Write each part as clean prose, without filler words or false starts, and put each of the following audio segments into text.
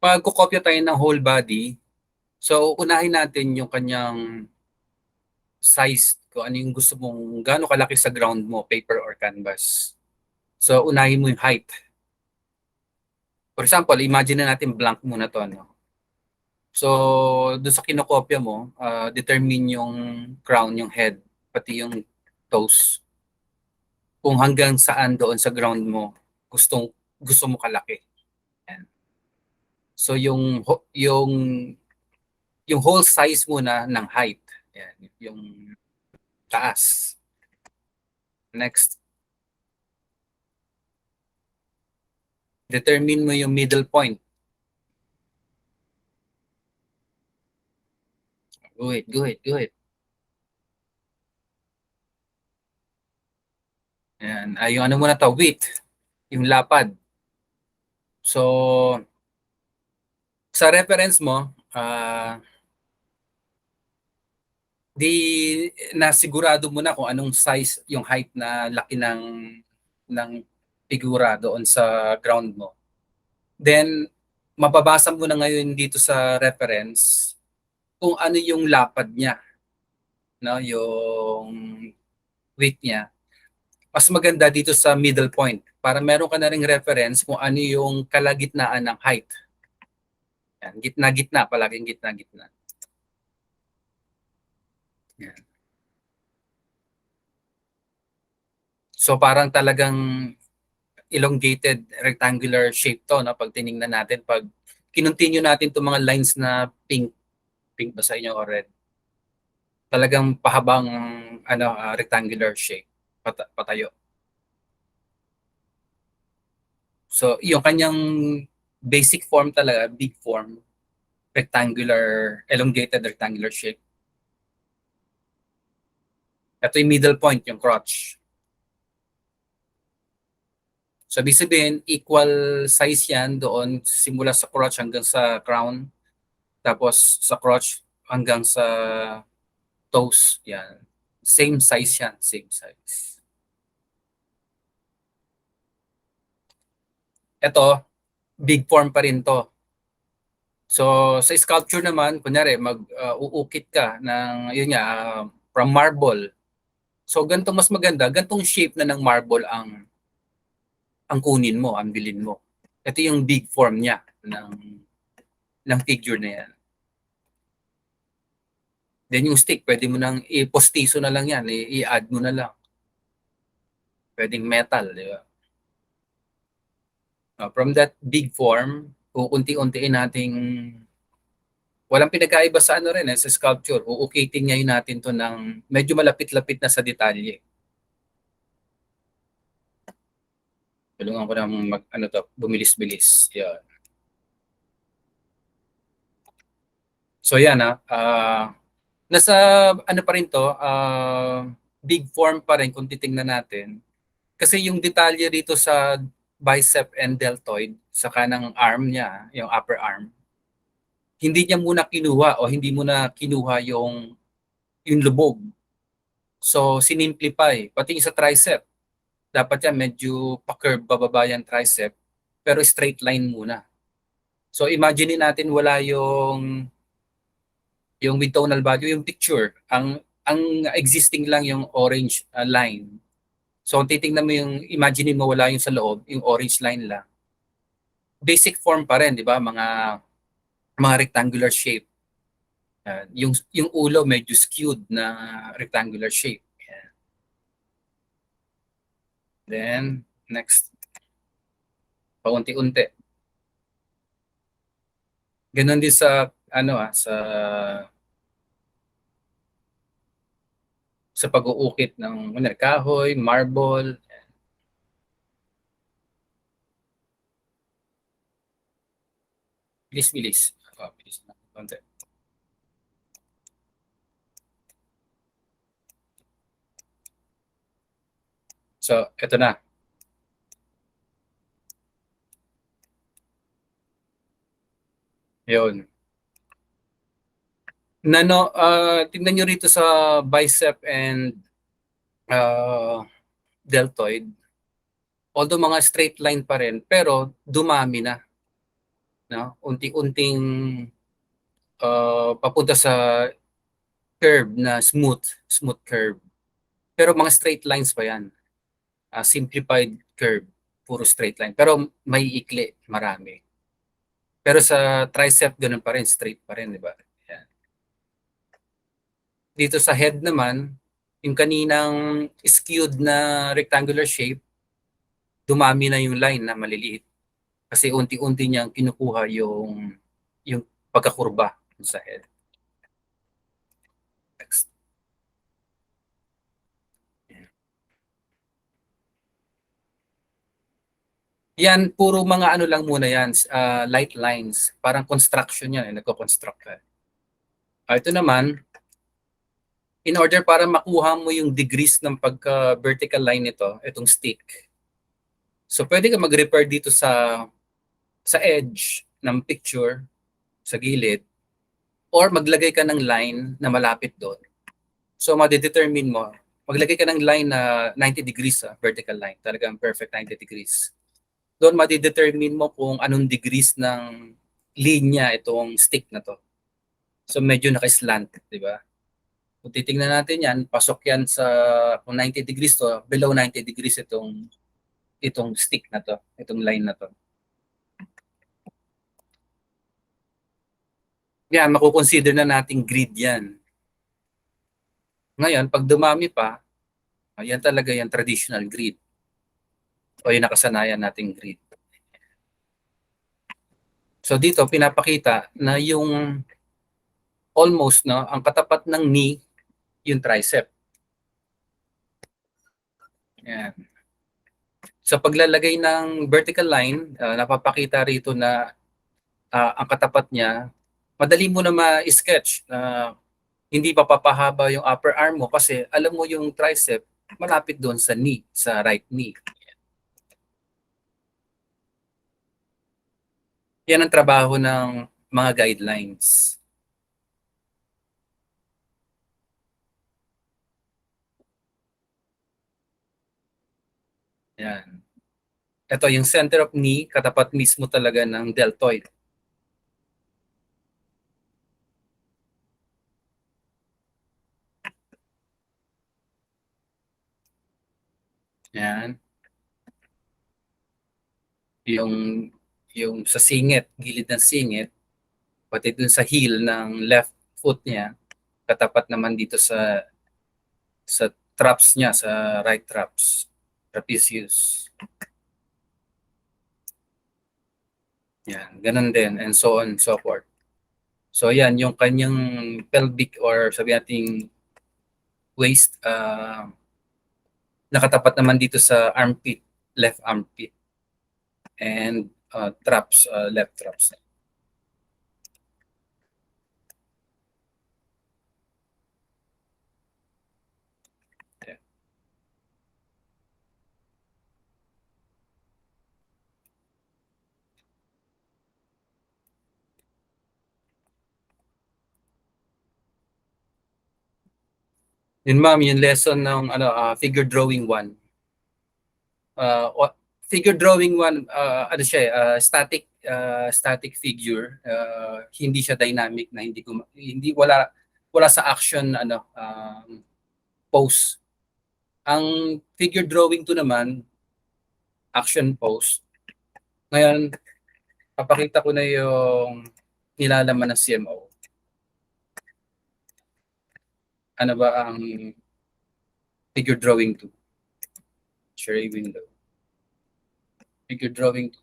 Pag kukopya tayo ng whole body, so unahin natin yung kanyang size, kung ano yung gusto mong, gaano kalaki sa ground mo, paper or canvas. So unahin mo yung height. For example, imagine na natin blank muna to, no? So doon sa kinokopya mo, determine yung crown, yung head, pati yung toes. Kung hanggang saan doon sa ground mo gusto mo kalaki. Yan. So yung whole size muna ng height. Yan, yung taas. Next, determine mo yung middle point. Good, good, good. Yan. Yung ano muna to, width, yung lapad. So, sa reference mo, di nasigurado mo na kung anong size yung height na laki ng figura doon sa ground mo. Then, mababasa mo na ngayon dito sa reference kung ano yung lapad niya, no? Yung width niya. Mas maganda dito sa middle point para meron ka na ring reference kung ano yung kalagitnaan ng height. Yan, gitna-gitna, palaging gitna-gitna. Yan. So parang talagang elongated rectangular shape to, no? Pag tiningnan natin, pag kinontinue natin itong mga lines na pink ba sa inyo o red, talagang pahabang rectangular shape, patayo. So yung kanyang basic form talaga, big form, rectangular, elongated rectangular shape. Ito yung middle point, yung crotch. So, ibig sabihin, equal size yan doon, simula sa crotch hanggang sa crown, tapos sa crotch hanggang sa toes. Yan. Same size yan, same size. Ito, big form pa rin to. So, sa sculpture naman, kunyari, uukit ka ng, yun nga, from marble. So, gantong mas maganda, gantong shape na ng marble ang kunin mo, ang bilin mo. Ito yung big form niya ng figure na yan. Then yung stick, pwede mo nang i-postiso na lang yan, i-add mo na lang. Pwedeng metal, di ba? From that big form, uunti-untiin nating walang pinagkaiba sa ano rin, sa sculpture. Uukitin ngayon natin to ng medyo malapit-lapit na sa detalye. Tulungan ko ng bumilis-bilis. Yan. So yan nasa ano pa rin to, big form pa rin kung titingnan natin. Kasi yung detalye dito sa bicep and deltoid, sa kanang arm niya, yung upper arm, hindi niya muna kinuha o hindi muna kinuha yung lubog. So, sinimplify. Pati yung sa tricep, dapat yan medyo pa-curve bababa yung tricep, pero straight line muna. So, imagine natin wala yung with tonal value, yung picture. Ang existing lang yung orange line. So, kung titingnan mo imagine mo wala yung sa loob, yung orange line lang. Basic form pa rin, di ba? Mga rectangular shape. Yung ulo medyo skewed na rectangular shape. Yan. Then, next, paunti-unti. Ganon din sa, sa pag-uukit ng kahoy, marble. Bilis-bilis. Bilis na. Konti. So, eto na. Yun. Tingnan nyo rito sa bicep and deltoid. Although mga straight line pa rin, pero dumami na. no? Unti-unting papunta sa curve na smooth curve. Pero mga straight lines pa yan. Simplified curve, puro straight line. Pero may ikli, marami. Pero sa tricep, ganun pa rin, straight pa rin, di ba? Yan. Dito sa head naman, yung kaninang skewed na rectangular shape, dumami na yung line na maliliit. Kasi unti-unti niyang kinukuha yung pagkakurba sa head. Next. Yan, puro mga ano lang muna yan, light lines. Parang construction yan, nagko-construct ka. Ito naman, in order para makuha mo yung degrees ng pagka-vertical line nito, itong stick. So pwede ka mag-refer dito sa edge ng picture, sa gilid, or maglagay ka ng line na malapit doon. So madedetermine mo, maglagay ka ng line na 90 degrees, vertical line, talagang perfect 90 degrees. Doon madedetermine mo kung anong degrees ng linya itong stick na to. So medyo naka-slant, di ba? Kung titingnan natin yan, pasok yan sa kung 90 degrees to, below 90 degrees itong stick na to, itong line na to. Yan, makukonsider na nating grid yan. Ngayon, pag dumami pa, yan talaga yung traditional grid o yung nakasanayan nating grid. So dito, pinapakita na yung almost, no, ang katapat ng knee, yung tricep. Yan. Sa paglalagay ng vertical line, napapakita rito na ang katapat niya, madali mo na ma-sketch. Hindi pa papahaba yung upper arm mo kasi alam mo yung tricep malapit doon sa knee, sa right knee. Yan ang trabaho ng mga guidelines. Yan. Ito yung center of knee, katapat mismo talaga ng deltoid. Yan. Yung yung sa singit, gilid ng singit, pati dun sa heel ng left foot niya, katapat naman dito sa traps niya, sa right traps, trapezius. Yan, ganun din, and so on and so forth. So yan, yung kanyang pelvic or sabi nating waist, nakatapat naman dito sa armpit, left armpit, and traps, left traps. Yeah. Yun ma'am, yung lesson ng figure drawing 1. Figure drawing 1, ano siya, static figure, hindi siya dynamic na hindi wala sa action pose. Ang figure drawing 2 naman, action pose. Ngayon, papakita ko na yung nilalaman ng CMO. Ano ba ang figure drawing 2? Share a window. Figure drawing 2.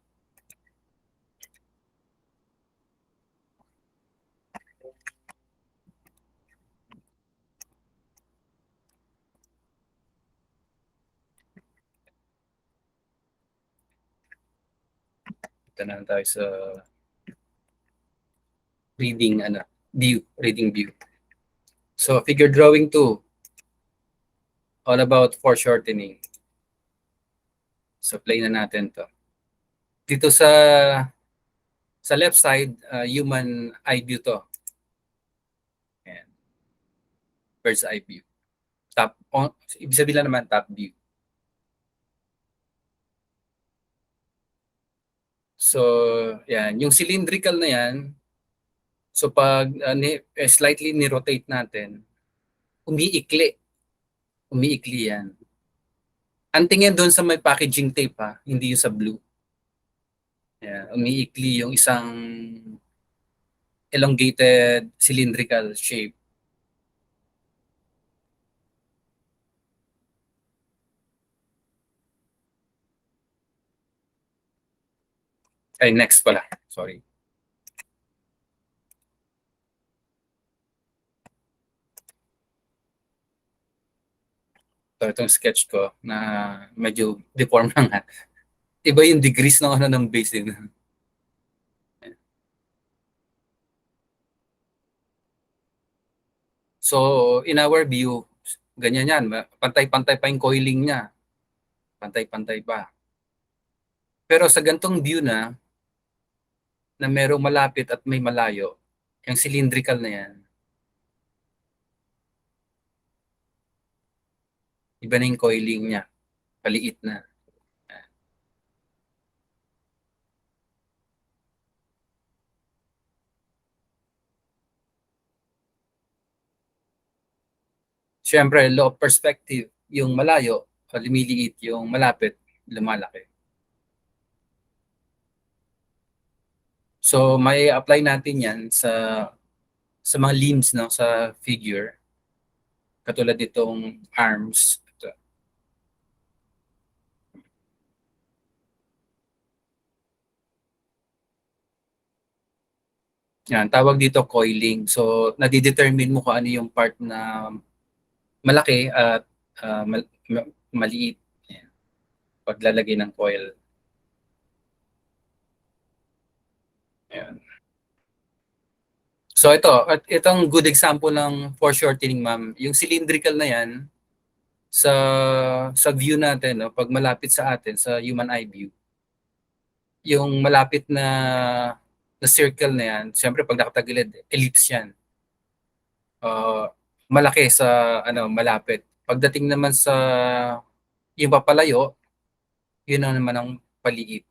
Ito na tayo sa reading view. So figure drawing 2, all about foreshortening. So play na natin to. Dito sa left side, human eye view to. Ayan. Bird's eye view. Ibig sabihin lang naman top view. So, yan. Yung cylindrical na yan, so pag slightly ni-rotate natin, umiikli. Umiikli yan. Ang tingin doon sa may packaging tape ha, hindi yung sa blue. Yan. Umiikli yung isang elongated cylindrical shape. Ay, next pala. Sorry. So, itong sketch ko na medyo deform lang ha. Iba yung degrees ng ano ng base din. So, in our view, ganyan yan. Pantay-pantay pa yung coiling niya. Pantay-pantay pa. Pero sa gantong view na merong malapit at may malayo, yung cylindrical na yan, iba na yung coiling niya. Paliit na. Siyempre, law of perspective, yung malayo, lumiliit, yung malapit, lumalaki. So, may apply natin yan sa mga limbs no, sa figure. Katulad itong arms. Ito. Yan, tawag dito coiling. So, nadidetermine mo kung ano yung part na malaki at maliit. Yan, paglalagay ng coil. Yan. So ito, at itong good example ng foreshortening ma'am, yung cylindrical na yan sa view natin, no, pag malapit sa atin sa human eye view, yung malapit na circle na yan, siyempre pag nakatagilid, ellipse yan. Malaki sa malapit. Pagdating naman sa yung papalayo, yun na naman ang paliit.